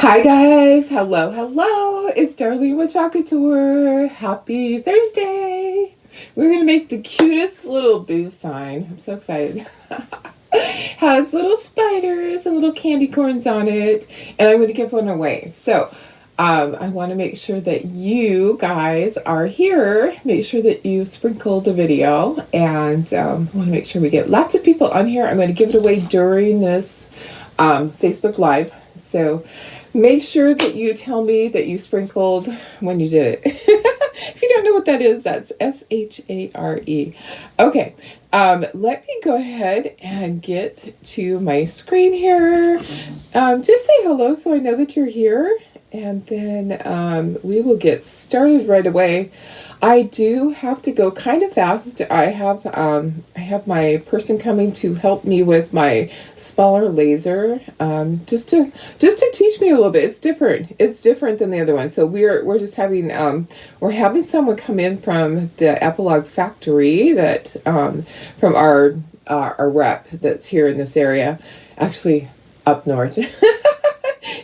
Hi guys, hello. It's Darlene with Chocateur. Happy Thursday. We're gonna make the cutest little boo sign. I'm so excited. Has little spiders and little candy corns on it, and I'm gonna give one away. So I want to make sure that you guys are here. Make sure that you sprinkle the video, and I want to make sure we get lots of people on here. I'm going to give it away during this Facebook Live. So make sure that you tell me that you sprinkled when you did it. If you don't know what that is, that's SHARE. Okay, let me go ahead and get to my screen here. Just say hello so I know that you're here. And then we will get started right away. I do have to go kind of fast. I have my person coming to help me with my smaller laser, just to teach me a little bit. It's different. It's different than the other one. So we're just having we're having someone come in from the Epilogue factory that from our rep that's here in this area, actually up north.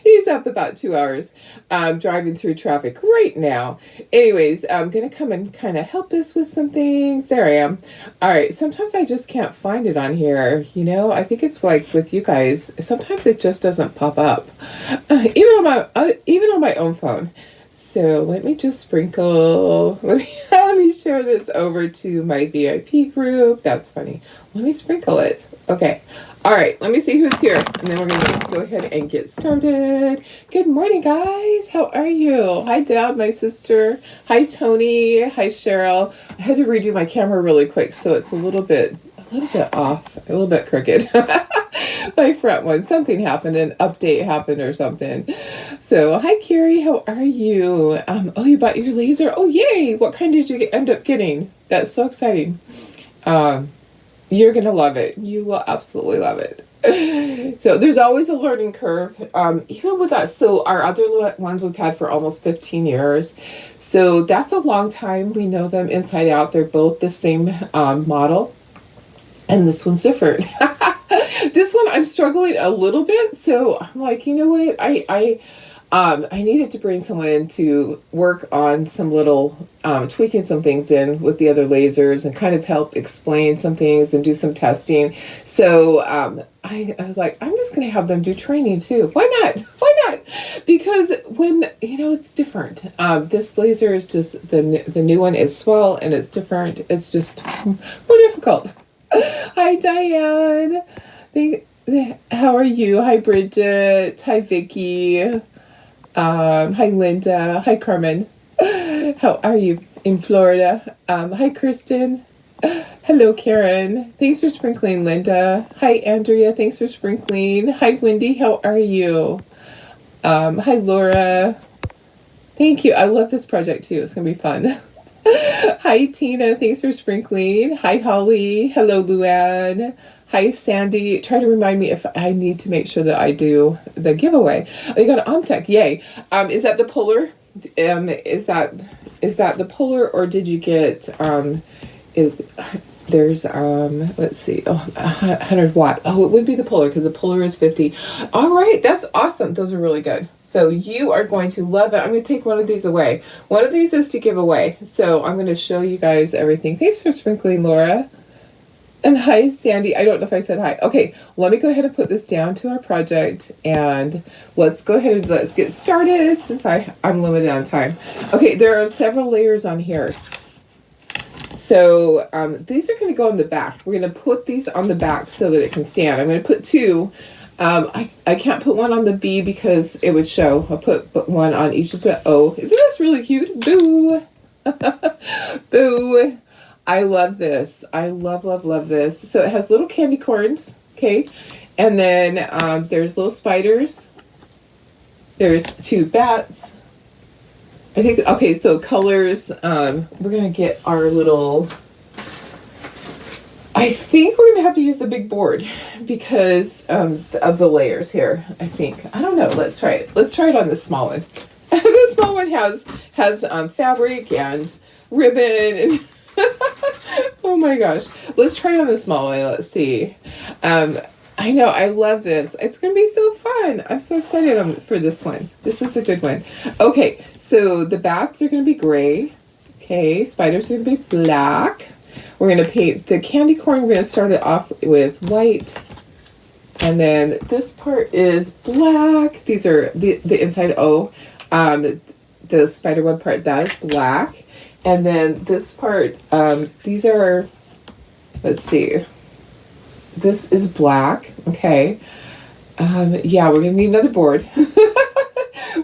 He's up about 2 hours driving through traffic right now. Anyways, I'm going to come and kind of help us with some things. There I am. All right. Sometimes I just can't find it on here. You know, I think it's like with you guys. Sometimes it just doesn't pop up. Even on my own phone. So let me just sprinkle. Let me share this over to my VIP group. That's funny. Let me sprinkle it. Okay. All right, let me see who's here, and then we're going to go ahead and get started. Good morning, guys. How are you? Hi, Deb, my sister. Hi, Tony. Hi, Cheryl. I had to redo my camera really quick, so it's a little bit off, a little bit crooked. My front one, something happened, an update happened or something. So, hi, Carrie. How are you? Oh, you bought your laser. Oh, yay! What kind did you end up getting? That's so exciting. You're going to love it. You will absolutely love it. So there's always a learning curve, even with us. So our other ones we've had for almost 15 years. So that's a long time. We know them inside out. They're both the same model. And this one's different. This one I'm struggling a little bit. So I'm like, you know what? I needed to bring someone in to work on some little tweaking some things in with the other lasers and kind of help explain some things and do some testing. So I was like, I'm just going to have them do training too. Why not? Why not? Because when, it's different. This laser is just, the new one is small and it's different. It's just more difficult. Hi, Diane. How are you? Hi, Bridget. Hi, Vicky. Hi, Linda. Hi, Carmen. How are you in Florida? Hi, Kristen. Hello, Karen. Thanks for sprinkling, Linda. Hi, Andrea. Thanks for sprinkling. Hi, Wendy. How are you? Hi, Laura. Thank you. I love this project, too. It's going to be fun. Hi, Tina. Thanks for sprinkling. Hi, Holly. Hello, Luann. Hi, Sandy. Try to remind me if I need to make sure that I do the giveaway. Oh, you got an Omtech. Yay. Is that the Polar? Is that the Polar, or did you get, there's, let's see, 100 watt. Oh, it would be the Polar because the Polar is 50. All right. That's awesome. Those are really good. So you are going to love it. I'm going to take one of these away. One of these is to give away. So I'm going to show you guys everything. Thanks for sprinkling, Laura. And hi, Sandy. I don't know if I said hi. Okay, let me go ahead and put this down to our project, and let's go ahead and let's get started since I'm limited on time. Okay, there are several layers on here. So these are going to go on the back. We're going to put these on the back so that it can stand. I'm going to put two. I can't put one on the B because it would show. I'll put one on each of the O. Isn't this really cute? Boo! Boo! I love this. I love this. So it has little candy corns, okay? And then there's little spiders. There's two bats. I think, okay, so colors. We're going to get our little... I think we're going to have to use the big board because of the layers here, I think. I don't know. Let's try it. Let's try it on the small one. The small one has fabric and ribbon and... Oh my gosh. Let's try it on the small one. Let's see. I know. I love this. It's going to be so fun. fun. I'm so excited for this one. This is a good one. Okay, so the bats are going to be gray. Okay, spiders are going to be black. We're going to paint the candy corn. We're going to start it off with white. And then this part is black. These are the inside O. The spider web part, that is black. And then this part, these are, let's see. This is black. Okay. Yeah, we're going to need another board.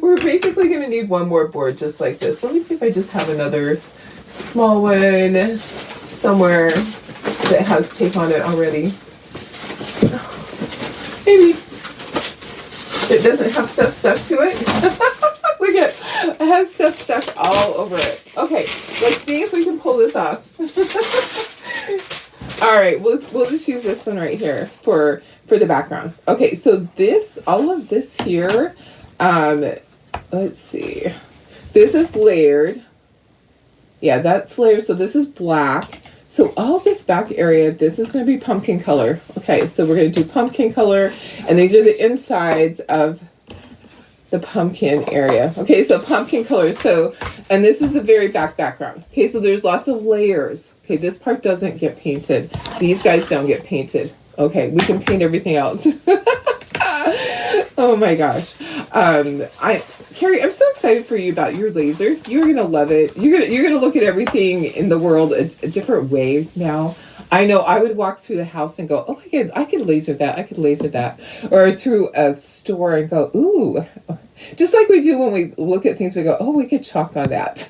We're basically going to need one more board just like this. Let me see if I just have another small one somewhere that has tape on it already. Maybe it doesn't have stuff stuck to it. Look at it has stuff stuck all over it. Okay, let's see if we can pull this off. All right, we'll just use this one right here for the background. Okay, so all of this here, let's see. This is layered. Yeah, that's layered. So this is black. So all this back area, this is going to be pumpkin color. Okay, so we're going to do pumpkin color, and these are the insides of the pumpkin area. Okay, so pumpkin color. So, and this is the very background. Okay, so there's lots of layers. Okay, this part doesn't get painted. These guys don't get painted. Okay, we can paint everything else. Oh my gosh. Carrie, I'm so excited for you about your laser. You're gonna love it. You're gonna look at everything in the world a different way now. I know I would walk through the house and go, oh, I could laser that. I could laser that. Or through a store and go, ooh. Just like we do when we look at things, we go, oh, we could chalk on that.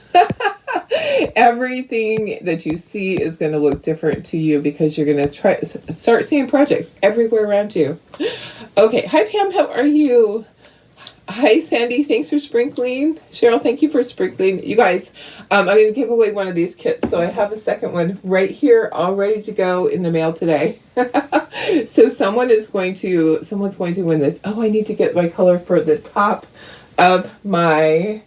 Everything that you see is going to look different to you because you're going to start seeing projects everywhere around you. Okay. Hi, Pam. How are you? Hi, Sandy. Thanks for sprinkling. Cheryl, thank you for sprinkling. You guys, I'm going to give away one of these kits. So I have a second one right here, all ready to go in the mail today. So someone's going to win this. Oh, I need to get my color for the top of my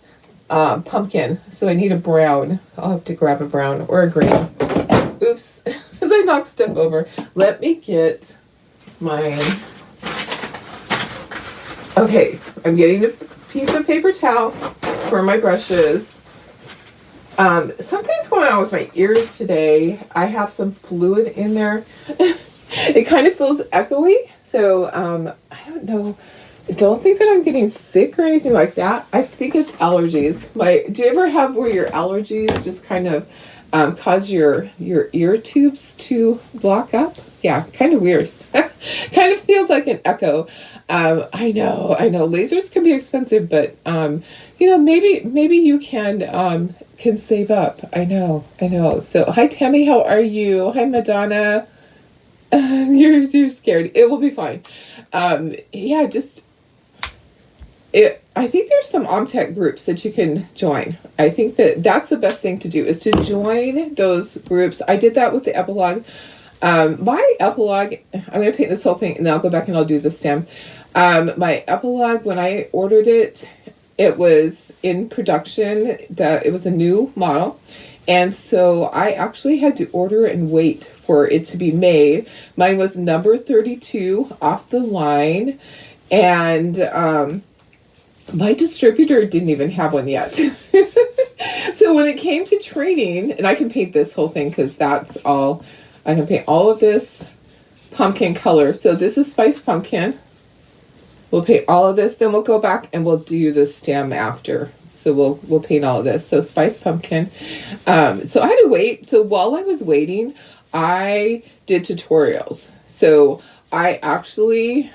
pumpkin. So I need a brown. I'll have to grab a brown or a green. Oops, because I knocked stuff over. Let me get mine. Okay, I'm getting a piece of paper towel for my brushes. Something's going on with my ears today. I have some fluid in there. It kind of feels echoey, so I don't know. I don't think that I'm getting sick or anything like that. I think it's allergies. Do you ever have where your allergies just kind of cause your ear tubes to block up? Yeah, kind of weird. Kind of feels like an echo. I know. Lasers can be expensive, but maybe you can save up. I know. So, hi Tammy, how are you? Hi Madonna. You're scared. It will be fine. I think there's some OMTech groups that you can join. I think that's the best thing to do is to join those groups. I did that with the epilogue. My epilogue, I'm going to paint this whole thing and then I'll go back and I'll do the stem. My epilogue, when I ordered it, it was in production. It was a new model. And so I actually had to order and wait for it to be made. Mine was number 32 off the line. And my distributor didn't even have one yet. So when it came to training, and I can paint this whole thing because that's all, I can paint all of this pumpkin color. So this is Spice Pumpkin. We'll paint all of this, then we'll go back and we'll do the stem after. So we'll paint all of this. So Spice Pumpkin. So I had to wait. So while I was waiting, I did tutorials. So I actually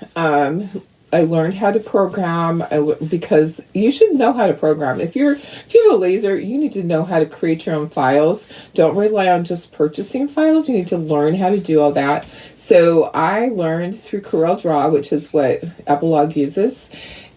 I learned how to program because you should know how to program. If you have a laser, you need to know how to create your own files. Don't rely on just purchasing files. You need to learn how to do all that. So I learned through CorelDRAW, which is what Epilogue uses.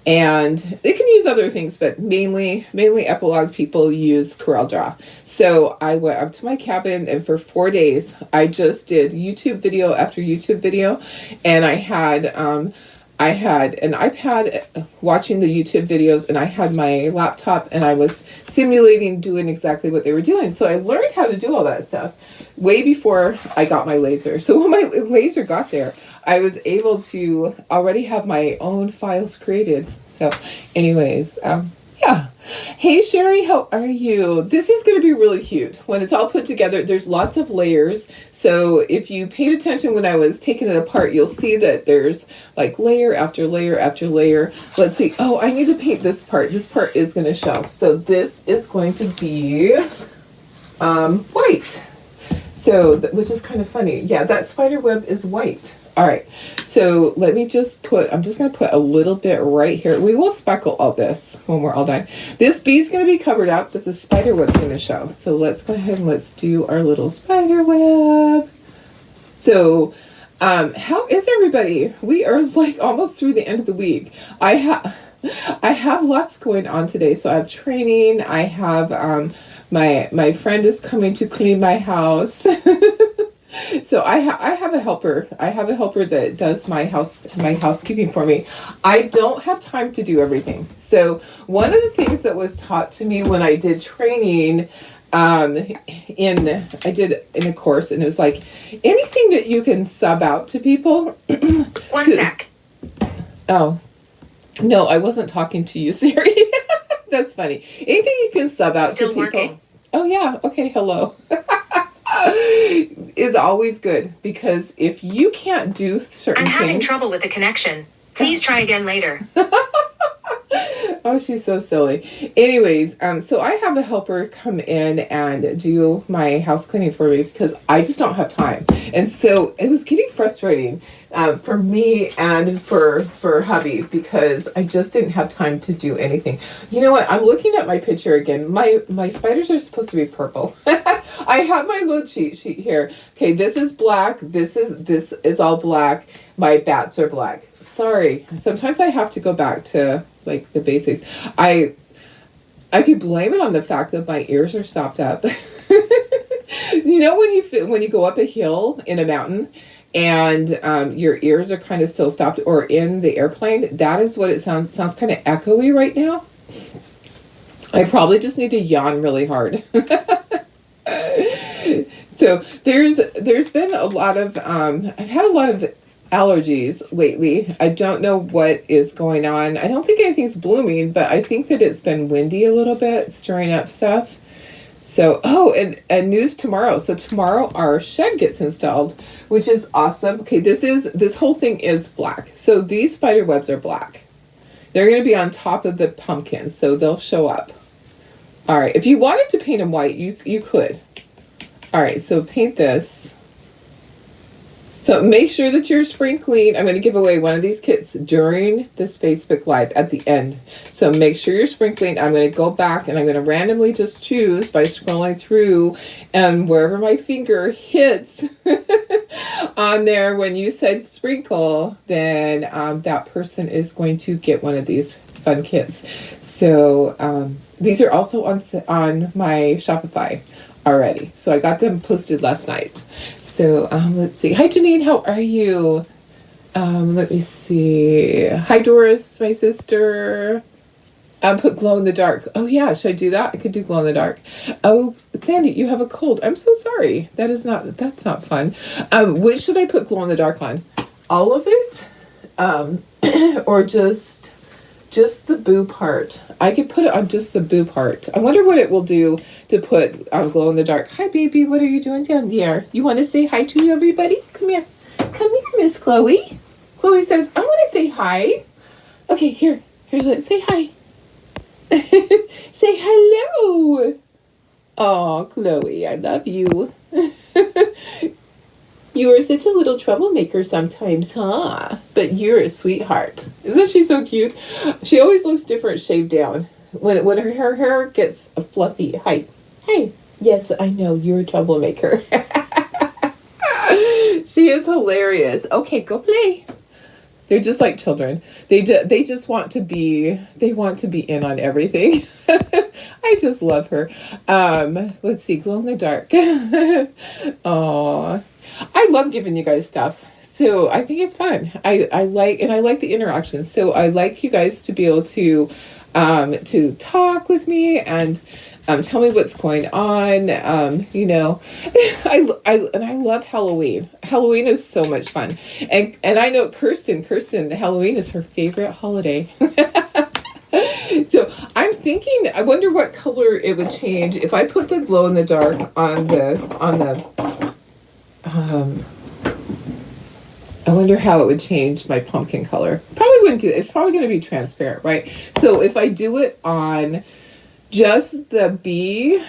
And they can use other things, but mainly Epilogue people use CorelDRAW. So I went up to my cabin and for 4 days, I just did YouTube video after YouTube video. And I had an iPad watching the YouTube videos, and I had my laptop and I was simulating doing exactly what they were doing. So I learned how to do all that stuff way before I got my laser. So when my laser got there, I was able to already have my own files created. So anyways, yeah. Hey Sherry, how are you? This is going to be really cute. When it's all put together, there's lots of layers. So if you paid attention when I was taking it apart, you'll see that there's like layer after layer after layer. Let's see. Oh, I need to paint this part. This part is going to show. So this is going to be white. So, which is kind of funny. Yeah, that spider web is white. All right, so let me just put, I'm just going to put a little bit right here. We will speckle all this when we're all done. This bee's going to be covered up, but the spider web's going to show. So let's go ahead and let's do our little spider web. So, how is everybody? We are like almost through the end of the week. I have lots going on today. So I have training. I have, my friend is coming to clean my house. So I have a helper. I have a helper that does my housekeeping for me. I don't have time to do everything. So one of the things that was taught to me when I did training, I did in a course, and it was like anything that you can sub out to people. One sec. Oh, no, I wasn't talking to you, Siri. That's funny. Anything you can sub out Still to people. working. Oh yeah. Okay. Hello. Is always good, because if you can't do certain I'm having things, trouble with the connection. Please try again later. Oh, she's so silly. Anyways, so I have a helper come in and do my house cleaning for me because I just don't have time. And so it was getting frustrating for me and for hubby, because I just didn't have time to do anything. You know what? I'm looking at my picture again. My spiders are supposed to be purple. I have my little cheat sheet here. Okay, this is black. This is all black. My bats are black. Sorry. Sometimes I have to go back to like the basics. I could blame it on the fact that my ears are stopped up. You know, when you go up a hill in a mountain and your ears are kind of still stopped, or in the airplane, that is what it sounds. It sounds kind of echoey right now. I probably just need to yawn really hard. So there's been a lot of I've had a lot of allergies lately. I don't know what is going on. I don't think anything's blooming, but I think that it's been windy a little bit, stirring up stuff. So, oh, and news tomorrow. So tomorrow our shed gets installed, which is awesome. Okay, this whole thing is black. So these spider webs are black. They're going to be on top of the pumpkin, so they'll show up. All right, if you wanted to paint them white, you could. All right, so paint this. So make sure that you're sprinkling. I'm going to give away one of these kits during this Facebook Live at the end. So make sure you're sprinkling. I'm going to go back and I'm going to randomly just choose by scrolling through, and wherever my finger hits on there when you said sprinkle, then that person is going to get one of these fun kits. So these are also on my Shopify already. So I got them posted last night. So let's see. Hi, Janine. How are you? Let me see. Hi, Doris, my sister. Put glow in the dark. Oh, yeah. Should I do that? I could do glow in the dark. Oh, Sandy, you have a cold. I'm so sorry. That's not fun. Which should I put glow in the dark on? All of it? Or just the boo part? I could put it on just the boo part. I wonder what it will do to put glow in the dark. Hi, baby. What are you doing down there? You want to say hi to everybody? Come here. Come here, Miss Chloe. Chloe says, I want to say hi. Okay, here, let's say hi. Say hello. Oh, Chloe, I love you. You are such a little troublemaker sometimes, huh? But you're a sweetheart. Isn't she so cute? She always looks different shaved down. When her hair gets fluffy. Hi. Yes, I know, you're a troublemaker. She is hilarious. Okay, go play. They're just like children. They just want to be in on everything. I just love her. Let's see, glow in the dark. Aww. I love giving you guys stuff. So I think it's fun. I like the interaction. So I like you guys to be able to talk with me and Tell me what's going on. I love Halloween. Halloween is so much fun. And I know Kirsten, Halloween is her favorite holiday. So I'm thinking, I wonder what color it would change if I put the glow in the dark on the I wonder how it would change my pumpkin color. Probably wouldn't do it. It's probably going to be transparent, right? So if I do it on just the B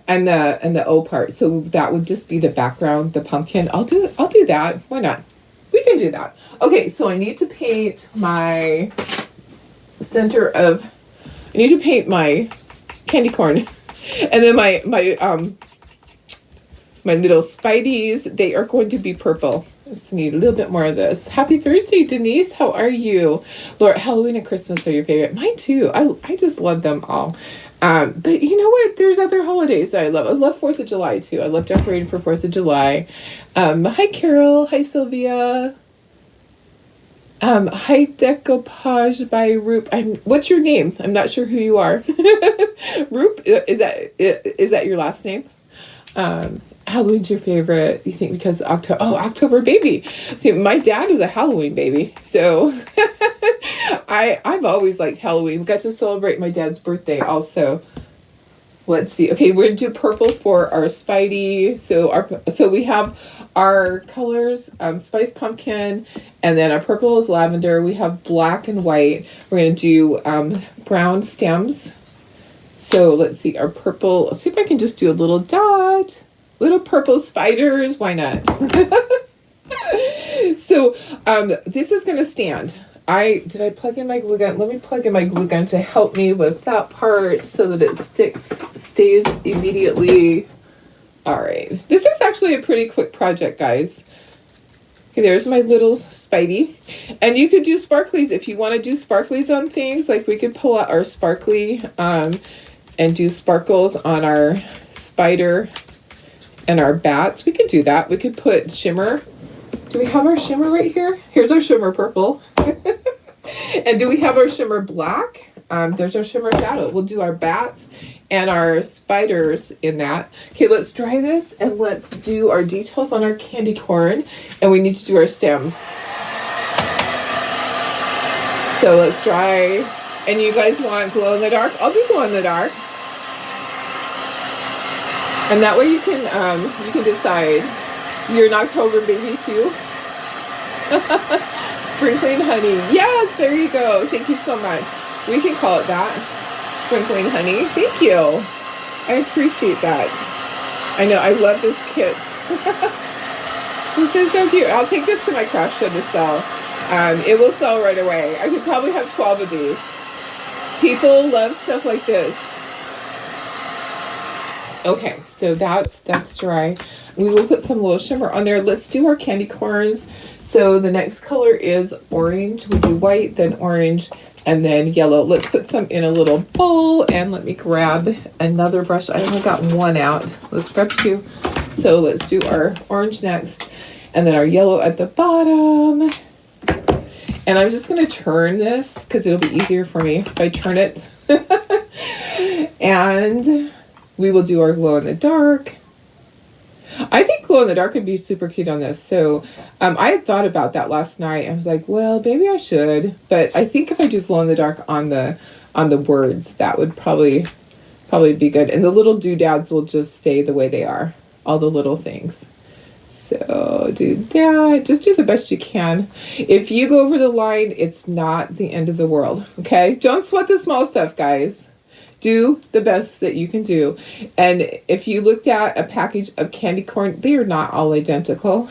and the O part, so that would just be the background, the pumpkin. I'll do that. Why not? We can do that. Okay, so I need to paint my candy corn, and then my little Spideys. They are going to be purple. I just need a little bit more of this. Happy Thursday, Denise. How are you? Lord, Halloween and Christmas are your favorite. Mine too. I just love them all. But you know what? There's other holidays that I love. I love 4th of July too. I love decorating for 4th of July. Hi, Carol. Hi, Sylvia. Hi, Decoupage by Roop. What's your name? I'm not sure who you are. Roop, is that your last name? Halloween's your favorite, you think, because October baby. See, my dad is a Halloween baby, so I've always liked Halloween. We got to celebrate my dad's birthday also. Let's see. Okay, we're gonna do purple for our Spidey. So we have our colors, spice pumpkin, and then our purple is lavender. We have black and white. We're gonna do brown stems. So let's see, our purple. Let's see if I can just do a little dot. Little purple spiders, why not? So this is gonna stand. Did I plug in my glue gun? Let me plug in my glue gun to help me with that part so that it stays immediately. All right, this is actually a pretty quick project, guys. Okay, there's my little Spidey. And you could do sparklies if you want to do sparklies on things. Like we could pull out our sparkly and do sparkles on our spider and our bats. We could do that. We could put shimmer. Do we have our shimmer right here? Here's our shimmer purple. And do we have our shimmer black? There's our shimmer shadow. We'll do our bats and our spiders in that. Okay, let's dry this and let's do our details on our candy corn. And we need to do our stems. So let's dry. And you guys want glow in the dark? I'll do glow in the dark. And that way you can decide. You're an October baby too. Sprinkling honey. Yes, there you go. Thank you so much. We can call it that. Sprinkling honey. Thank you. I appreciate that. I know, I love this kit. This is so cute. I'll take this to my craft show to sell. It will sell right away. I could probably have 12 of these. People love stuff like this. Okay, so that's dry. We will put some little shimmer on there. Let's do our candy corns. So the next color is orange. We do white, then orange, and then yellow. Let's put some in a little bowl, and let me grab another brush. I only got one out. Let's grab two. So let's do our orange next, and then our yellow at the bottom. And I'm just going to turn this because it'll be easier for me if I turn it. And we will do our glow in the dark. I think glow in the dark would be super cute on this. So I had thought about that last night. I was like, well, maybe I should. But I think if I do glow in the dark on the words, that would probably be good. And the little doodads will just stay the way they are. All the little things. So do that. Just do the best you can. If you go over the line, it's not the end of the world. Okay? Don't sweat the small stuff, guys. Do the best that you can do. And if you looked at a package of candy corn, they are not all identical.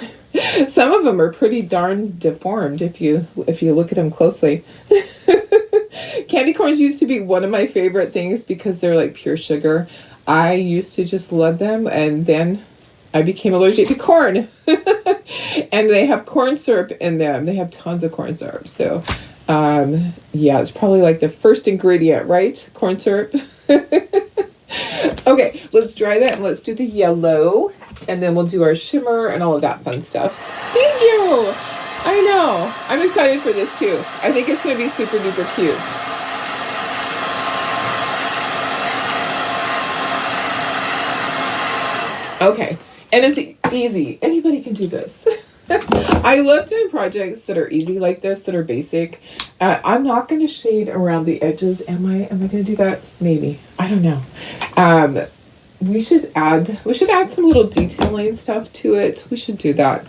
Some of them are pretty darn deformed if you look at them closely. Candy corns used to be one of my favorite things because they're like pure sugar. I used to just love them, and then I became allergic to corn. And they have corn syrup in them. They have tons of corn syrup. So yeah, it's probably like the first ingredient, right? Corn syrup. Okay, let's dry that and let's do the yellow. And then we'll do our shimmer and all of that fun stuff. Thank you. I know. I'm excited for this too. I think it's going to be super duper cute. Okay. And it's easy. Anybody can do this. I love doing projects that are easy like this, that are basic. I'm not going to shade around the edges. Am I going to do that? Maybe. I don't know. We should add some little detailing stuff to it. We should do that.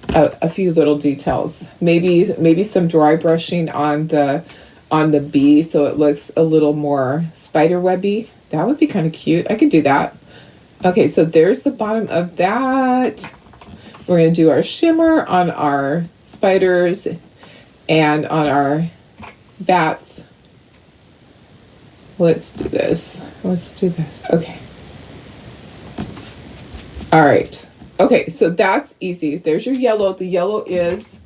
A few little details. Maybe some dry brushing on the bee so it looks a little more spider webby. That would be kind of cute. I could do that. Okay, so there's the bottom of that. We're going to do our shimmer on our spiders and on our bats. Let's do this. Okay. All right. Okay, so that's easy. There's your yellow. The yellow is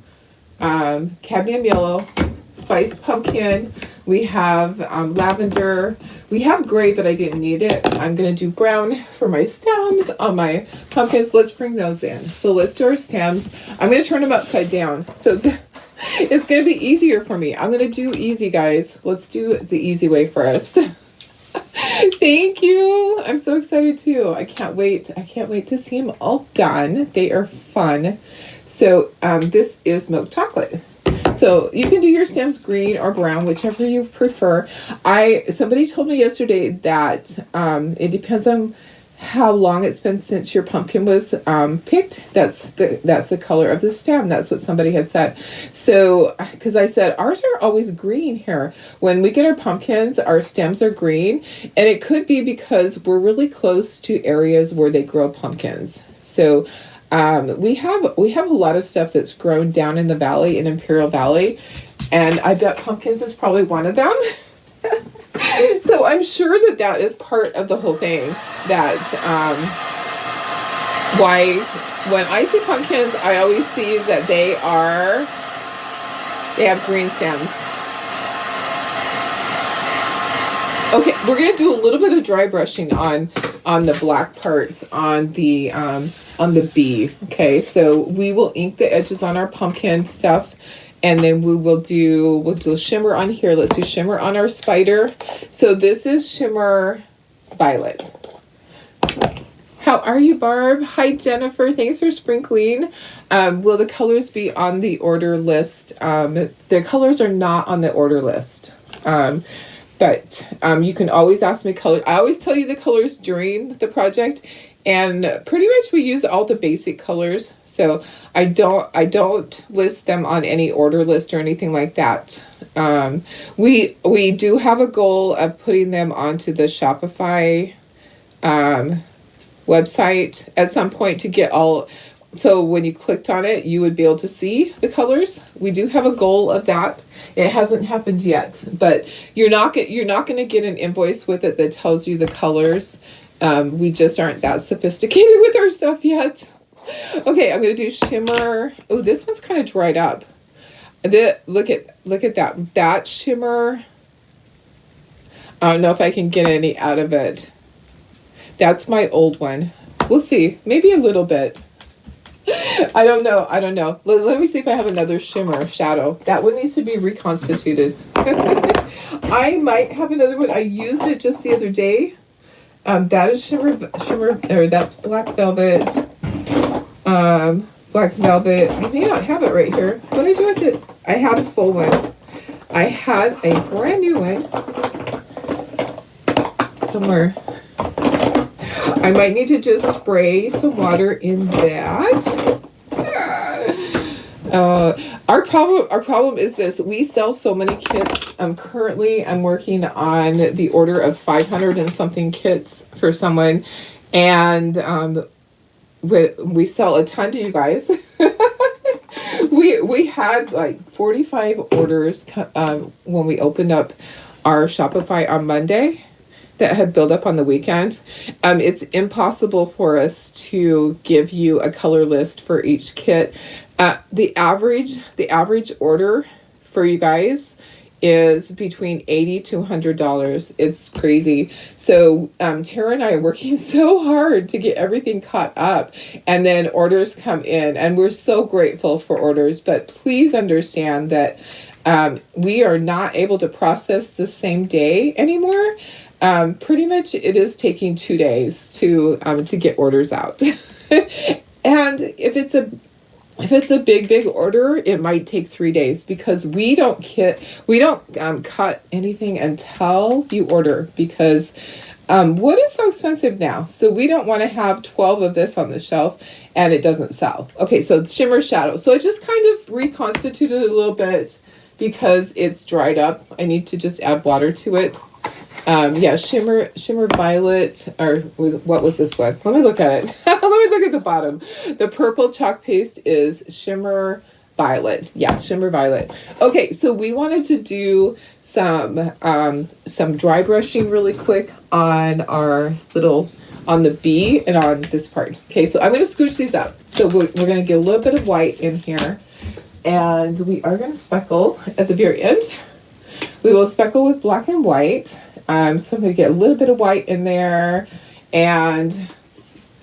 cadmium yellow, spiced pumpkin. We have lavender. We have gray, but I didn't need it. I'm going to do brown for my stems on my pumpkins. Let's bring those in. So let's do our stems. I'm going to turn them upside down. So it's going to be easier for me. I'm going to do easy, guys. Let's do the easy way first. Thank you. I'm so excited too. I can't wait. To see them all done. They are fun. So this is milk chocolate. So you can do your stems green or brown, whichever you prefer. Somebody told me yesterday that it depends on how long it's been since your pumpkin was picked. That's the color of the stem. That's what somebody had said. So, because I said ours are always green here. When we get our pumpkins, our stems are green, and it could be because we're really close to areas where they grow pumpkins. So, we have a lot of stuff that's grown down in the valley, in Imperial Valley, and I bet pumpkins is probably one of them. So I'm sure that is part of the whole thing, that why when I see pumpkins, I always see that they have green stems. Okay, we're gonna do a little bit of dry brushing on the black parts on the bee. Okay, so we will ink the edges on our pumpkin stuff. And then we'll do shimmer on here. Let's do shimmer on our spider. So this is shimmer violet. How are you, Barb? Hi, Jennifer. Thanks for sprinkling. Will the colors be on the order list? The colors are not on the order list. But you can always ask me color. I always tell you the colors during the project. And pretty much we use all the basic colors. So I don't list them on any order list or anything like that. We do have a goal of putting them onto the Shopify website at some point to get all. So when you clicked on it, you would be able to see the colors. We do have a goal of that. It hasn't happened yet, but you're not going to get an invoice with it that tells you the colors. We just aren't that sophisticated with our stuff yet. Okay, I'm going to do shimmer. Oh, this one's kind of dried up. Look at that. That shimmer. I don't know if I can get any out of it. That's my old one. We'll see. Maybe a little bit. I don't know. Let me see if I have another shimmer shadow. That one needs to be reconstituted. I might have another one. I used it just the other day. That is shimmer, or that's black velvet. Black velvet. I may not have it right here. What did I do with it? I had a full one. I had a brand new one somewhere. I might need to just spray some water in that. Our problem is this. We sell so many kits. Currently I'm working on the order of 500 and something kits for someone, and we sell a ton to you guys. we had like 45 orders when we opened up our Shopify on Monday that had built up on the weekend. It's impossible for us to give you a color list for each kit. The average order for you guys is between $80 to $100. It's crazy. So Tara and I are working so hard to get everything caught up, and then orders come in, and we're so grateful for orders. But please understand that We are not able to process the same day anymore. Pretty much it is taking 2 days to get orders out. And if it's a big order, it might take 3 days because we don't cut anything until you order, because wood is so expensive now. So we don't want to have 12 of this on the shelf and it doesn't sell. Okay, so it's Shimmer Shadow. So I just kind of reconstituted it a little bit because it's dried up. I need to just add water to it. Yeah, Shimmer Violet, or what was this one? Let me look at it. Let me look at the bottom. The purple chalk paste is Shimmer Violet. Yeah, Shimmer Violet. Okay, so we wanted to do some dry brushing really quick on on the bee and on this part. Okay, so I'm going to scooch these up. So we're going to get a little bit of white in here, and we are going to speckle at the very end. We will speckle with black and white. So I'm going to get a little bit of white in there and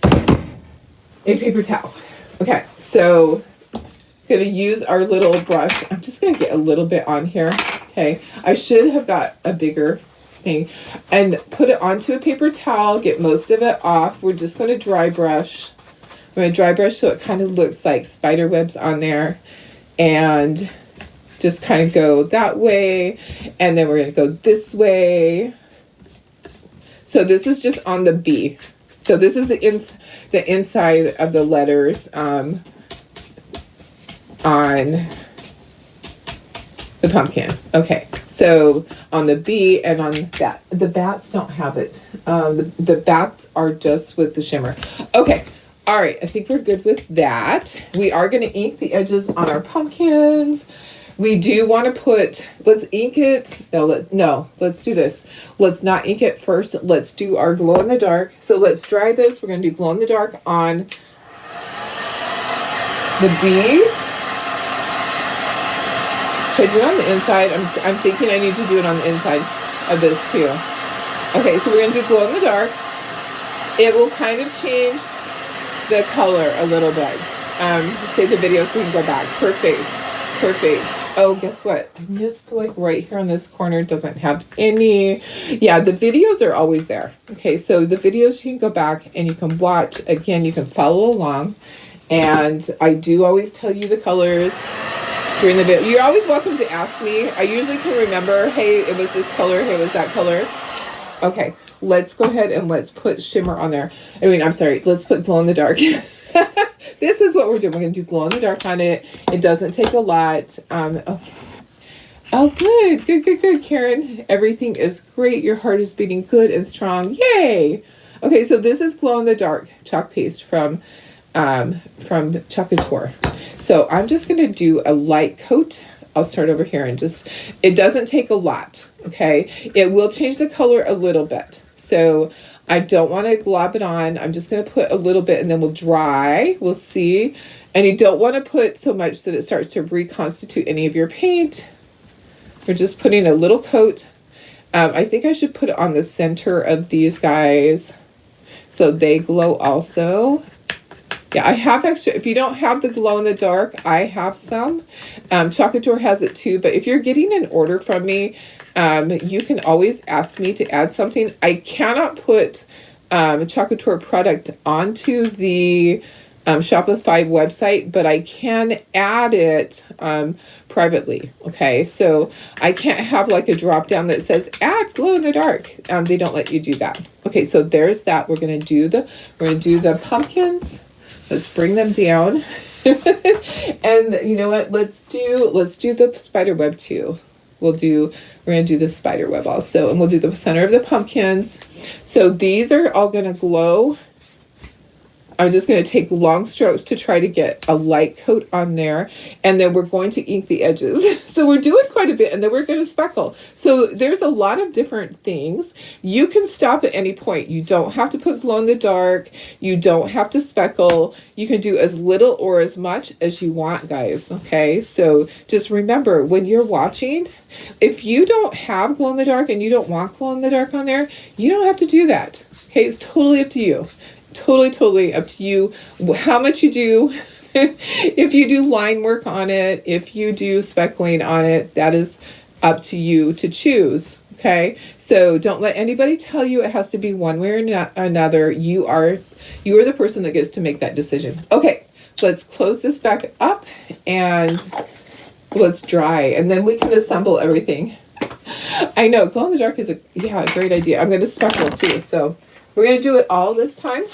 a paper towel. Okay, so I'm going to use our little brush. I'm just going to get a little bit on here. Okay, I should have got a bigger thing, and put it onto a paper towel, get most of it off. We're just going to dry brush. I'm going to dry brush so it kind of looks like spider webs on there, and just kind of go that way, and then we're going to go this way. So this is just on the B. So this is the inside of the letters on the pumpkin. Okay, so on the B and on that. The bats don't have it. The bats are just with the shimmer. Okay. All right, I think we're good with that. We are going to ink the edges on our pumpkins. We do want to put, let's ink it. No, let's do this. Let's not ink it first. Let's do our glow in the dark. So let's dry this. We're going to do glow in the dark on the bee. Should I do it on the inside? I'm thinking I need to do it on the inside of this too. Okay, so we're going to do glow in the dark. It will kind of change the color a little bit. Save the video so you can go back. Perfect. Oh, guess what? I missed, like, right here on this corner. Doesn't have any. Yeah, the videos are always there. Okay, so the videos you can go back and you can watch. Again, you can follow along. And I do always tell you the colors during the video. You're always welcome to ask me. I usually can remember, hey, it was this color, hey, it was that color. Okay, let's go ahead and let's put shimmer on there. Let's put glow in the dark. This is what we're doing. We're going to do glow in the dark on it. It doesn't take a lot. Okay. Oh, good, Karen. Everything is great. Your heart is beating good and strong. Yay! Okay, so this is glow in the dark chalk paste from Chalk Couture. So I'm just going to do a light coat. I'll start over here and it doesn't take a lot. Okay, it will change the color a little bit. So I don't want to glob it on. I'm just going to put a little bit and then we'll dry. We'll see. And you don't want to put so much that it starts to reconstitute any of your paint. We're just putting a little coat. I think I should put it on the center of these guys so they glow also. Yeah, I have extra. If you don't have the glow in the dark, I have some. Chalk Couture has it too. But if you're getting an order from me, you can always ask me to add something. I cannot put Chalk Couture product onto the Shopify website, but I can add it privately. Okay, so I can't have like a drop down that says add glow in the dark. They don't let you do that. Okay, so there's that. We're gonna do the pumpkins. Let's bring them down. And you know what? Let's do the spider web too. We're going to do the spider web also, and we'll do the center of the pumpkins. So these are all going to glow. I'm just going to take long strokes to try to get a light coat on there, and then we're going to ink the edges. So we're doing quite a bit, and then we're going to speckle. So there's a lot of different things. You can stop at any point. You don't have to put glow in the dark. You don't have to speckle. You can do as little or as much as you want, guys. Okay, so just remember when you're watching, if you don't have glow in the dark and you don't want glow in the dark on there, you don't have to do that. Okay, it's totally up to you. Totally up to you how much you do If you do line work on it, if you do speckling on it, that is up to you to choose. Okay, so don't let anybody tell you it has to be one way or another. You are the person that gets to make that decision. Okay, let's close this back up and let's dry, and then we can assemble everything. I know glow in the dark is a great idea. I'm going to speckle too, so we're going to do it all this time.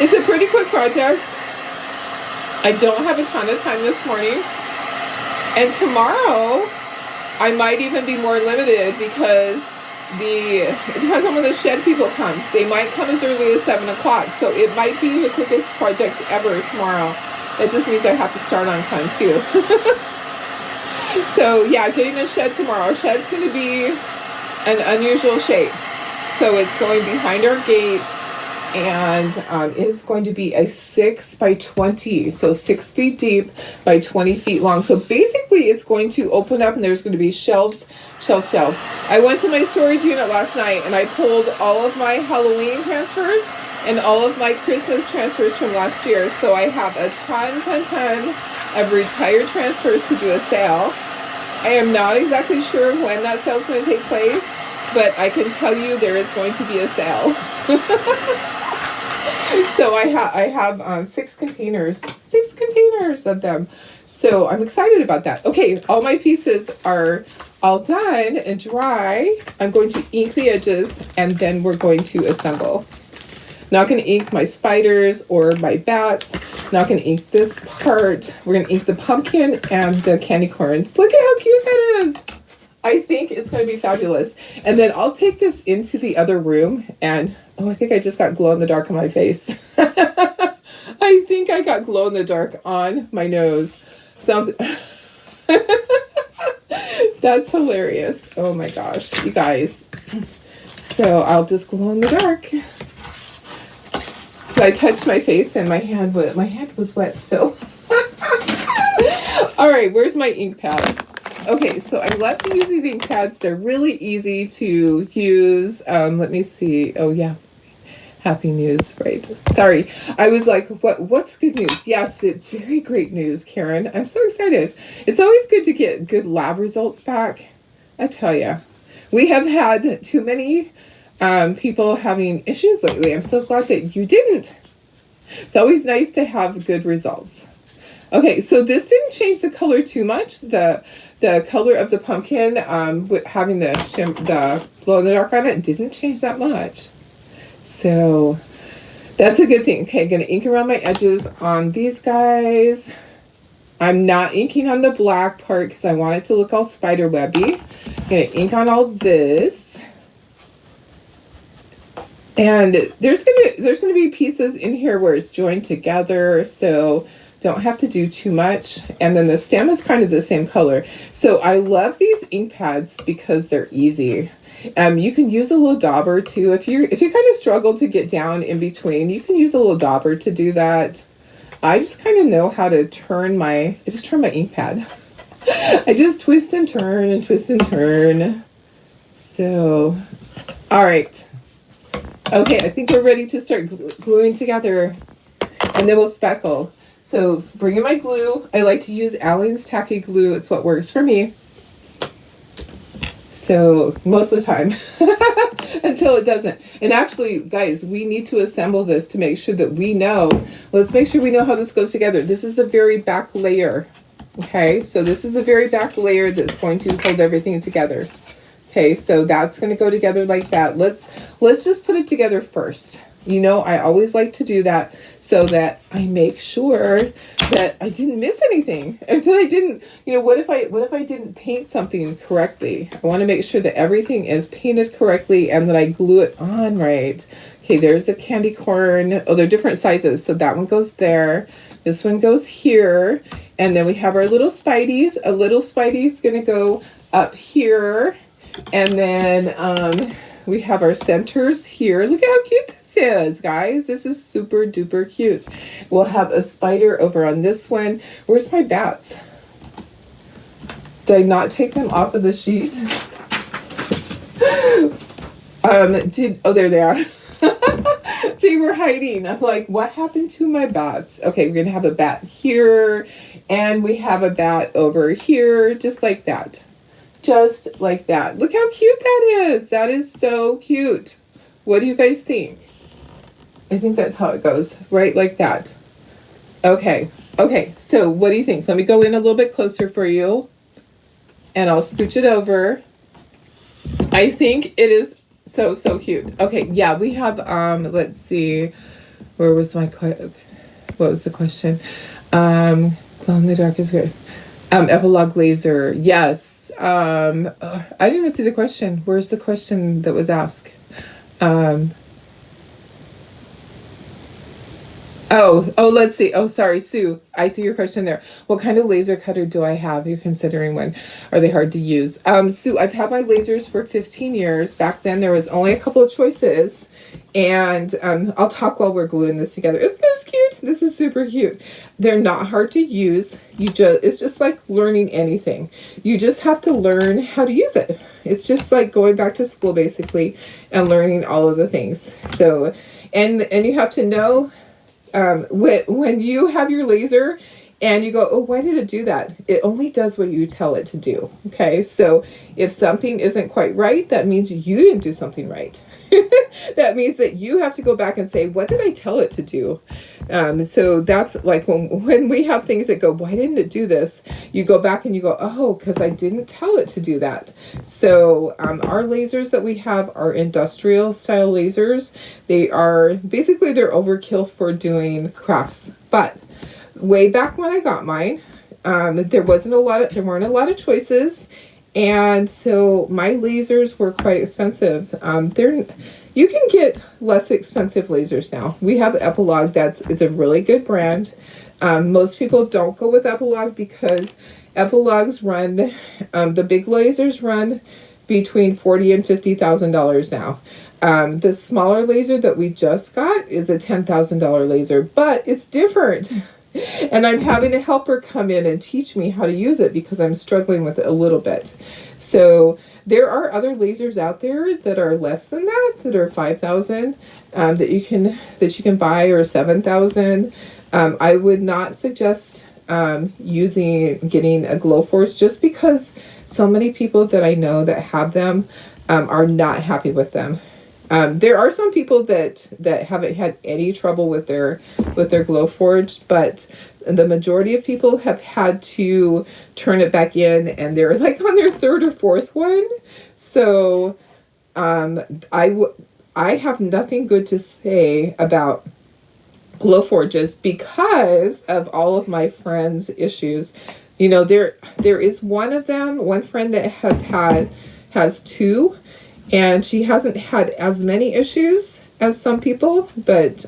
It's a pretty quick project. I don't have a ton of time this morning, and tomorrow I might even be more limited because it depends on when the shed people come. They might come as early as 7 o'clock, so it might be the quickest project ever tomorrow. That just means I have to start on time too. So yeah, getting a shed tomorrow. Our shed's going to be an unusual shape. So it's going behind our gate, and it is going to be a 6 by 20, so 6 feet deep by 20 feet long. So basically it's going to open up and there's going to be shelves. I went to my storage unit last night and I pulled all of my Halloween transfers and all of my Christmas transfers from last year. So I have a ton of retired transfers to do a sale. I am not exactly sure when that sale is going to take place, but I can tell you there is going to be a sale. So I have 6 containers of them. So I'm excited about that. Okay, all my pieces are all done and dry. I'm going to ink the edges and then we're going to assemble. Not going to ink my spiders or my bats. Not going to ink this part. We're going to ink the pumpkin and the candy corns. Look at how cute that is. I think it's going to be fabulous. And then I'll take this into the other room and, oh, I think I just got glow in the dark on my face. I think I got glow in the dark on my nose. Sounds... That's hilarious. Oh my gosh, you guys. So I'll just glow in the dark. I touched my face and my hand was wet still. All right, where's my ink pad? Okay, so I love to use these ink pads. They're really easy to use. Let me see. Oh yeah, happy news, right? Sorry, I was like, what's good news? Yes, it's very great news, Karen. I'm so excited. It's always good to get good lab results back. I tell you, we have had too many people having issues lately. I'm so glad that you didn't. It's always nice to have good results. Okay, so this didn't change the color too much. The color of the pumpkin, with having the glow in the dark on it, didn't change that much. So that's a good thing. Okay, I'm gonna ink around my edges on these guys. I'm not inking on the black part because I want it to look all spider webby. I'm gonna ink on all this. And there's gonna be pieces in here where it's joined together, so don't have to do too much. And then the stem is kind of the same color. So I love these ink pads because they're easy. You can use a little dauber too. If you kind of struggle to get down in between, you can use a little dauber to do that. I just kind of know how to turn my ink pad. I just twist and turn and twist and turn. So, all right. Okay, I think we're ready to start gluing together, and then we'll speckle. So bring in my glue. I like to use Aleene's Tacky Glue. It's what works for me. So most of the time, until it doesn't. And actually, guys, we need to assemble this to make sure that we know. Let's make sure we know how this goes together. This is the very back layer. Okay, so this is the very back layer that's going to hold everything together. Okay, so that's going to go together like that. Let's just put it together first. You know, I always like to do that so that I make sure that I didn't miss anything. If I didn't, you know, what if I didn't paint something correctly? I want to make sure that everything is painted correctly and that I glue it on right. Okay, there's a candy corn. Oh, they're different sizes. So that one goes there. This one goes here. And then we have our little Spideys. A little Spidey's going to go up here. And then we have our centers here. Look at how cute this is, guys. This is super duper cute. We'll have a spider over on this one. Where's my bats? Did I not take them off of the sheet? Oh, there they are. They were hiding. I'm like, what happened to my bats? Okay, we're gonna have a bat here, and we have a bat over here, just like that. Just like that. Look how cute that is. That is so cute. What do you guys think? I think that's how it goes, right? Like that. Okay. Okay, so what do you think? Let me go in a little bit closer for you, and I'll scooch it over. I think it is so, so cute. Okay, yeah, we have, let's see, where was what was the question? Glow in the dark is good. Epilog laser, yes. I didn't even see the question. Where's the question that was asked? Let's see. Oh, sorry, Sue. I see your question there. What kind of laser cutter do I have? You're considering one. Are they hard to use? Sue, I've had my lasers for 15 years. Back then, there was only a couple of choices. And I'll talk while we're gluing this together. Isn't this cute? This is super cute. They're not hard to use. It's just like learning anything. You just have to learn how to use it. It's just like going back to school, basically, and learning all of the things. So, and you have to know, when you have your laser and you go, oh, why did it do that? It only does what you tell it to do. Okay, so if something isn't quite right, that means you didn't do something right. That means that you have to go back and say, what did I tell it to do? So that's like when we have things that go, why didn't it do this? You go back and you go, oh, because I didn't tell it to do that. So our lasers that we have are industrial style lasers. They're overkill for doing crafts. But way back when I got mine, there weren't a lot of choices. And so my lasers were quite expensive. You can get less expensive lasers now. We have Epilog. It's a really good brand. Most people don't go with Epilog because Epilogs run, the big lasers run between $40,000 and $50,000 now. The smaller laser that we just got is a $10,000 laser, but it's different. And I'm having a helper come in and teach me how to use it because I'm struggling with it a little bit. So there are other lasers out there that are less than that are 5,000 that you can buy, or 7,000. I would not suggest getting a Glowforge, just because so many people that I know that have them are not happy with them. There are some people that haven't had any trouble with their Glowforge, but the majority of people have had to turn it back in, and they're like on their third or fourth one. So I have nothing good to say about Glowforges because of all of my friends' issues. You know, there is one friend that has two. And she hasn't had as many issues as some people, but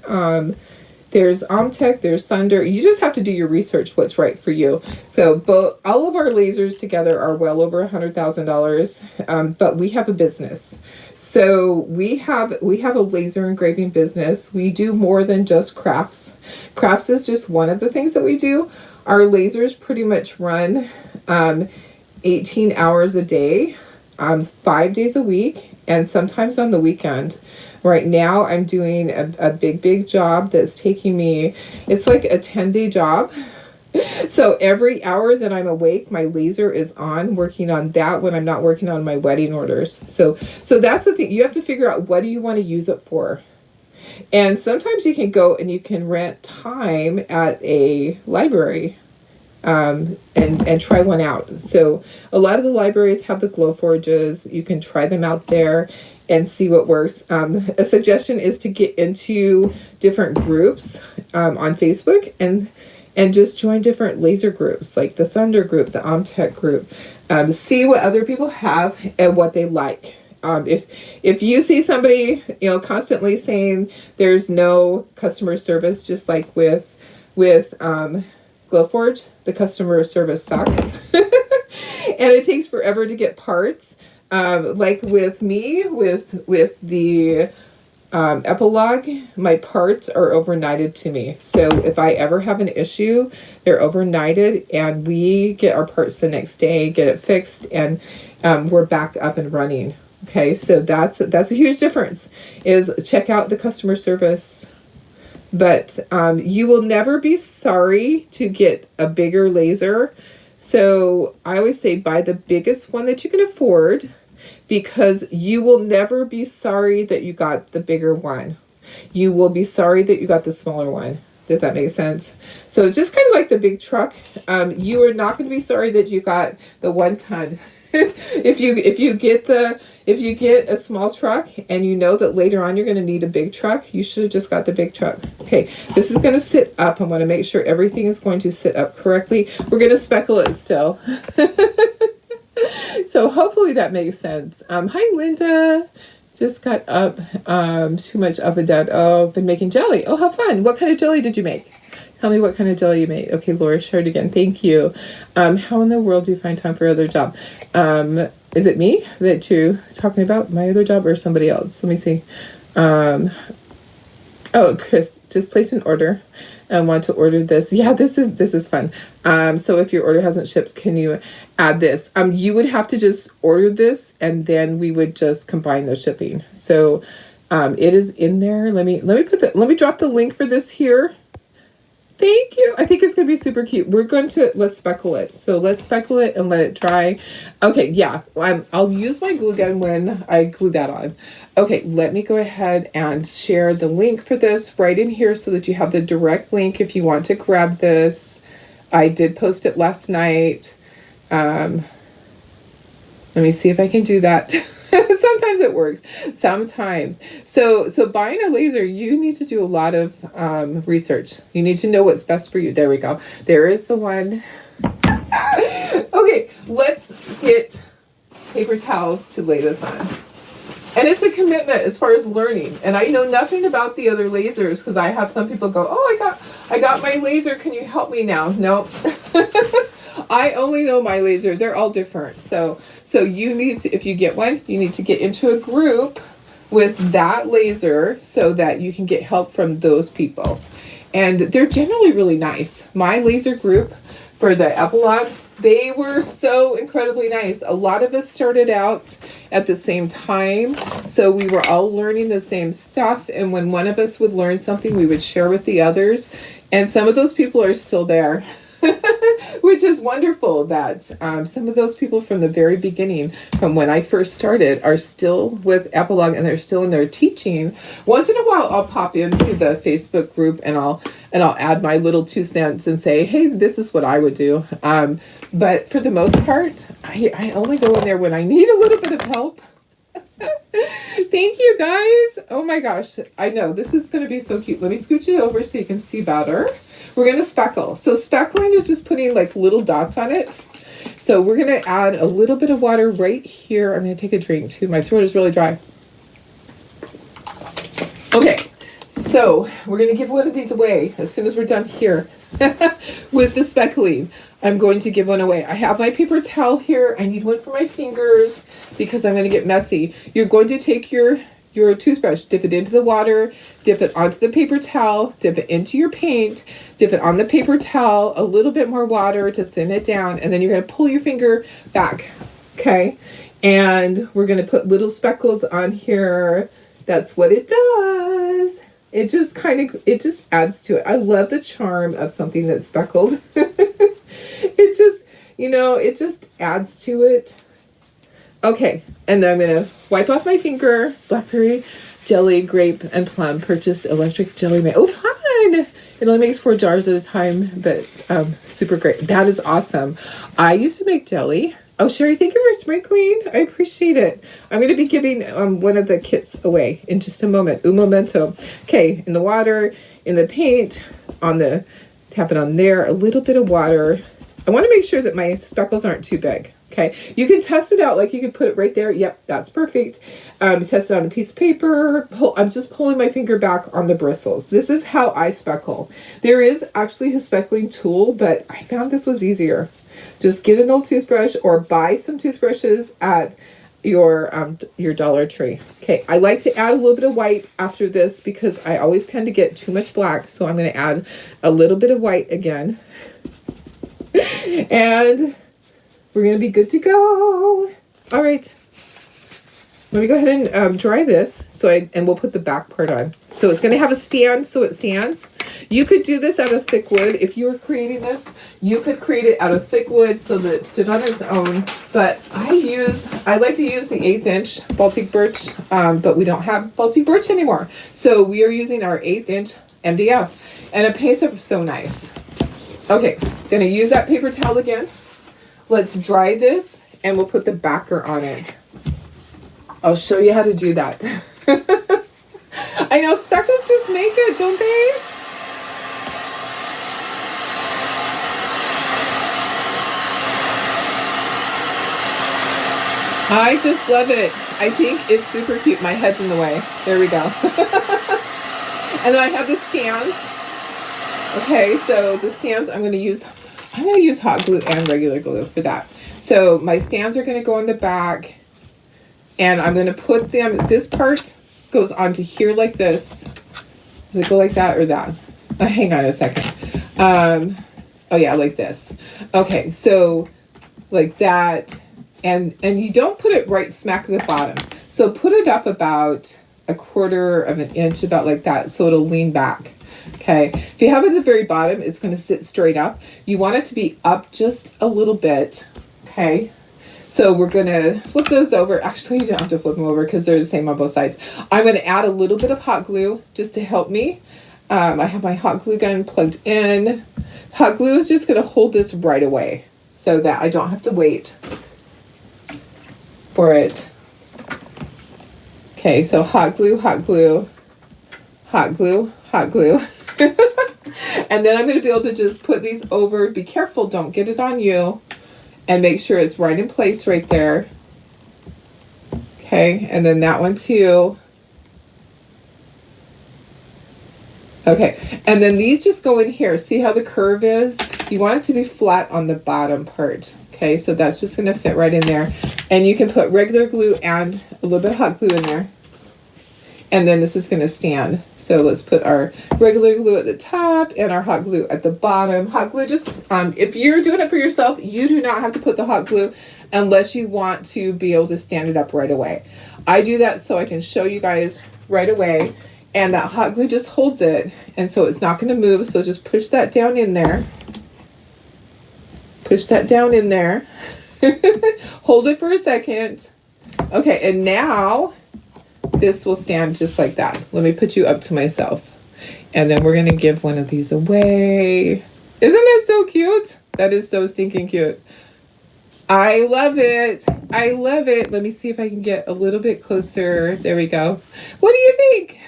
there's Omtech, there's Thunder. You just have to do your research what's right for you. So all of our lasers together are well over $100,000, but we have a business. So we have a laser engraving business. We do more than just crafts. Crafts is just one of the things that we do. Our lasers pretty much run 18 hours a day, 5 days a week, and sometimes on the weekend. Right now, I'm doing a big job that's taking me, it's like a 10-day job. So every hour that I'm awake, my laser is on, working on that when I'm not working on my wedding orders. So that's the thing. You have to figure out, what do you want to use it for? And sometimes you can go and you can rent time at a library. And try one out. So a lot of the libraries have the Glowforges. You can try them out there and see what works. A suggestion is to get into different groups on Facebook and just join different laser groups, like the Thunder group, the Omtech group. See what other people have and what they like. If you see somebody, constantly saying there's no customer service, just like with Glowforge, the customer service sucks. And it takes forever to get parts. Like with me, with the Epilog, my parts are overnighted to me. So if I ever have an issue, they're overnighted, and we get our parts the next day, get it fixed, and we're back up and running. Okay, so that's a huge difference. Is check out the customer service. But you will never be sorry to get a bigger laser. So I always say buy the biggest one that you can afford, because you will never be sorry that you got the bigger one. You will be sorry that you got the smaller one. Does that make sense? So just kind of like the big truck, you are not going to be sorry that you got the 1 ton. if you get a small truck and you know that later on you're going to need a big truck, you should have just got the big truck. Okay, this is going to sit up. I want to make sure everything is going to sit up correctly. We're going to speckle it still. So hopefully that makes sense. Hi, Linda. Just got up, too much up and down. Oh, been making jelly. Oh, how fun. What kind of jelly did you make? Tell me what kind of jelly you made. Okay, Laura shared again. Thank you. How in the world do you find time for your other job? Is it me that you're talking about, my other job, or somebody else? Let me see. Oh, Chris, just place an order. I want to order this. Yeah, this is fun. So if your order hasn't shipped, can you add this? You would have to just order this, and then we would just combine the shipping. So it is in there. Let me drop the link for this here. Thank you. I think it's going to be super cute. Let's speckle it. So let's speckle it and let it dry. Okay, yeah. I'll use my glue gun when I glue that on. Okay, let me go ahead and share the link for this right in here so that you have the direct link if you want to grab this. I did post it last night. Let me see if I can do that. Sometimes it works. Sometimes. So buying a laser, you need to do a lot of research. You need to know what's best for you. There we go. There is the one. Okay, let's get paper towels to lay this on. And it's a commitment as far as learning. And I know nothing about the other lasers, because I have some people go, oh, I got my laser. Can you help me now? No. I only know my laser. They're all different. So you need to, if you get one, you need to get into a group with that laser so that you can get help from those people. And they're generally really nice. My laser group for the epilogue, they were so incredibly nice. A lot of us started out at the same time, so we were all learning the same stuff. And when one of us would learn something, we would share with the others. And some of those people are still there. Which is wonderful that some of those people from the very beginning, from when I first started, are still with Epilogue and they're still in there teaching. Once in a while, I'll pop into the Facebook group and I'll add my little 2 cents and say, hey, this is what I would do. But for the most part, I only go in there when I need a little bit of help. Thank you, guys. Oh my gosh. I know this is going to be so cute. Let me scooch it over so you can see better. We're going to speckle. So speckling is just putting like little dots on it. So we're going to add a little bit of water right here. I'm going to take a drink too. My throat is really dry. Okay. So we're going to give one of these away as soon as we're done here with the speckling. I'm going to give one away. I have my paper towel here. I need one for my fingers because I'm going to get messy. You're going to take your toothbrush, dip it into the water, dip it onto the paper towel, dip it into your paint, dip it on the paper towel, a little bit more water to thin it down, and then you're going to pull your finger back, okay? And we're going to put little speckles on here. That's what it does. It just adds to it. I love the charm of something that's speckled. It just adds to it. Okay, and then I'm going to wipe off my finger. Blackberry, jelly, grape, and plum. Purchased electric jelly maker. Oh, fun! It only makes 4 jars at a time, but super great. That is awesome. I used to make jelly. Oh, Sherry, thank you for sprinkling. I appreciate it. I'm going to be giving one of the kits away in just a moment. Un momento. Okay, in the water, in the paint, tap it on there, a little bit of water. I want to make sure that my speckles aren't too big. Okay, you can test it out, like you can put it right there. Yep, that's perfect. Test it on a piece of paper. I'm just pulling my finger back on the bristles. This is how I speckle. There is actually a speckling tool, but I found this was easier. Just get an old toothbrush or buy some toothbrushes at your Dollar Tree. Okay, I like to add a little bit of white after this because I always tend to get too much black. So I'm going to add a little bit of white again. And we're going to be good to go. All right. let me go ahead and dry this. And we'll put the back part on. So it's going to have a stand so it stands. You could do this out of thick wood. If you were creating this, you could create it out of thick wood so that it stood on its own. But I like to use the 1/8 inch Baltic birch, but we don't have Baltic birch anymore. So we are using our 1/8 inch MDF, and it paints up so nice. Okay, gonna use that paper towel again. Let's dry this and we'll put the backer on it. I'll show you how to do that. I know speckles just make it, don't they? I just love it. I think it's super cute. My head's in the way. There we go. And then I have the stands. Okay, so the stands I'm going to use hot glue and regular glue for that. So my stands are going to go in the back, and I'm going to put them, this part goes onto here like this. Does it go like that or that? Hang on a second. Oh yeah, like this. Okay, so like that, and you don't put it right smack at the bottom. So put it up about 1/4 of an inch, about like that, so it'll lean back. Okay, if you have it at the very bottom, it's going to sit straight up. You want it to be up just a little bit. Okay, so we're going to flip those over. Actually, you don't have to flip them over because they're the same on both sides. I'm going to add a little bit of hot glue just to help me. I have my hot glue gun plugged in. Hot glue is just going to hold this right away so that I don't have to wait for it. Okay, so hot glue, hot glue, hot glue, hot glue. And then I'm going to be able to just put these over. Be careful, don't get it on you. And make sure it's right in place right there. Okay, and then that one too. Okay, and then these just go in here. See how the curve is? You want it to be flat on the bottom part. Okay, so that's just going to fit right in there. And you can put regular glue and a little bit of hot glue in there. And then this is going to stand. So let's put our regular glue at the top and our hot glue at the bottom. Hot glue just, if you're doing it for yourself, you do not have to put the hot glue unless you want to be able to stand it up right away. I do that so I can show you guys right away. And that hot glue just holds it. And so it's not going to move. So just push that down in there. Push that down in there. Hold it for a second. Okay, and now this will stand just like that. Let me put you up to myself. And then we're going to give one of these away. Isn't that so cute? That is so stinking cute. I love it. I love it. Let me see if I can get a little bit closer. There we go. What do you think?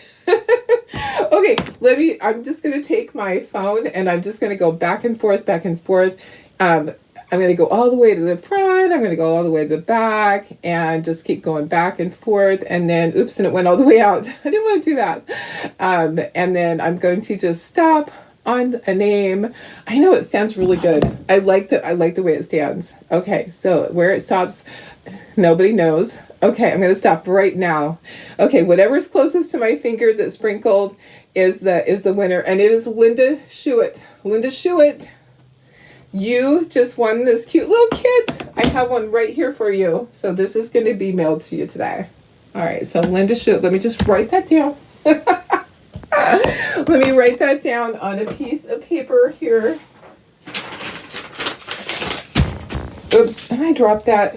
Okay, I'm just going to take my phone and I'm just going to go back and forth, back and forth. I'm going to go all the way to the front. I'm going to go all the way to the back and just keep going back and forth. And then, oops, and it went all the way out. I didn't want to do that. And then I'm going to just stop on a name. I know it stands really good. I like the way it stands. Okay, so where it stops, nobody knows. Okay, I'm going to stop right now. Okay, whatever's closest to my finger that's sprinkled is the winner. And it is Linda Schuett. Linda Schuett. You just won this cute little kit. I have one right here for you. So this is going to be mailed to you today. All right, so Linda Schuett. Let me just write that down. Let me write that down on a piece of paper here. Oops, and I dropped that.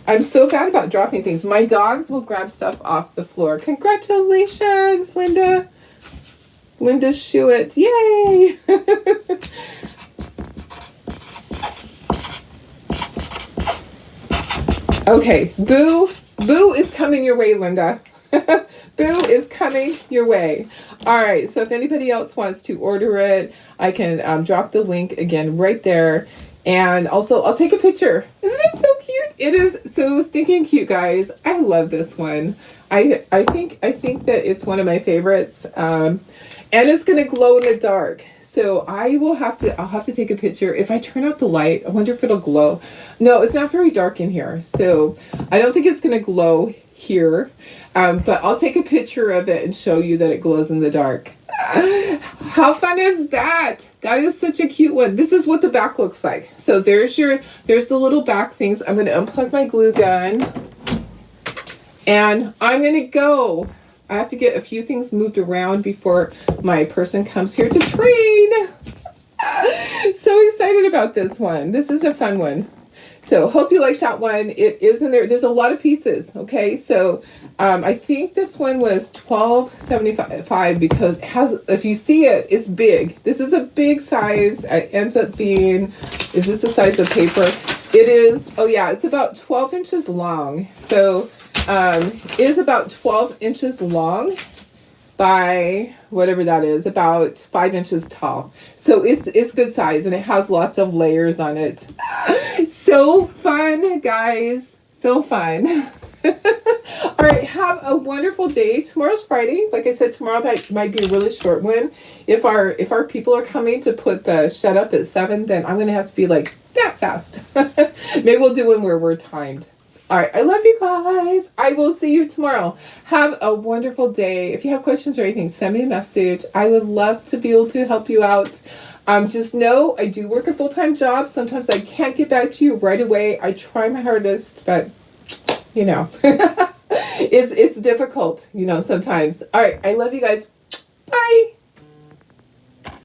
I'm so bad about dropping things. My dogs will grab stuff off the floor. Congratulations, Linda. Linda Schuett. Yay! Okay, Boo is coming your way, Linda. Boo is coming your way. All right, so if anybody else wants to order it, I can drop the link again right there. And also, I'll take a picture. Isn't it so cute? It is so stinking cute, guys. I love this one. I think that it's one of my favorites. And it's gonna glow in the dark. So I'll have to take a picture. If I turn out the light, I wonder if it'll glow. No, it's not very dark in here. So I don't think it's gonna glow here. But I'll take a picture of it and show you that it glows in the dark. How fun is that? That is such a cute one. This is what the back looks like. So there's the little back things. I'm going to unplug my glue gun. And I'm going to go. I have to get a few things moved around before my person comes here to train. So excited about this one. This is a fun one. So hope you like that one. It is in there. There's a lot of pieces. Okay, so I think this one was $12.75 because it has. If you see it, it's big. This is a big size. It ends up being. Is this the size of paper? It is. Oh yeah, it's about 12 inches long. So it is about 12 inches long by whatever that is, about 5 inches tall. So it's good size, and it has lots of layers on it. So fun, guys. So fun. All right, have a wonderful day. Tomorrow's Friday. Like I said, tomorrow might be a really short one. If our people are coming to put the shed up at 7, then I'm gonna have to be like that fast. Maybe we'll do one where we're timed. All right, I love you guys. I will see you tomorrow. Have a wonderful day. If you have questions or anything, send me a message. I would love to be able to help you out. Just know I do work a full-time job. Sometimes I can't get back to you right away. I try my hardest, but you know, it's difficult, you know, sometimes. All right, I love you guys. Bye.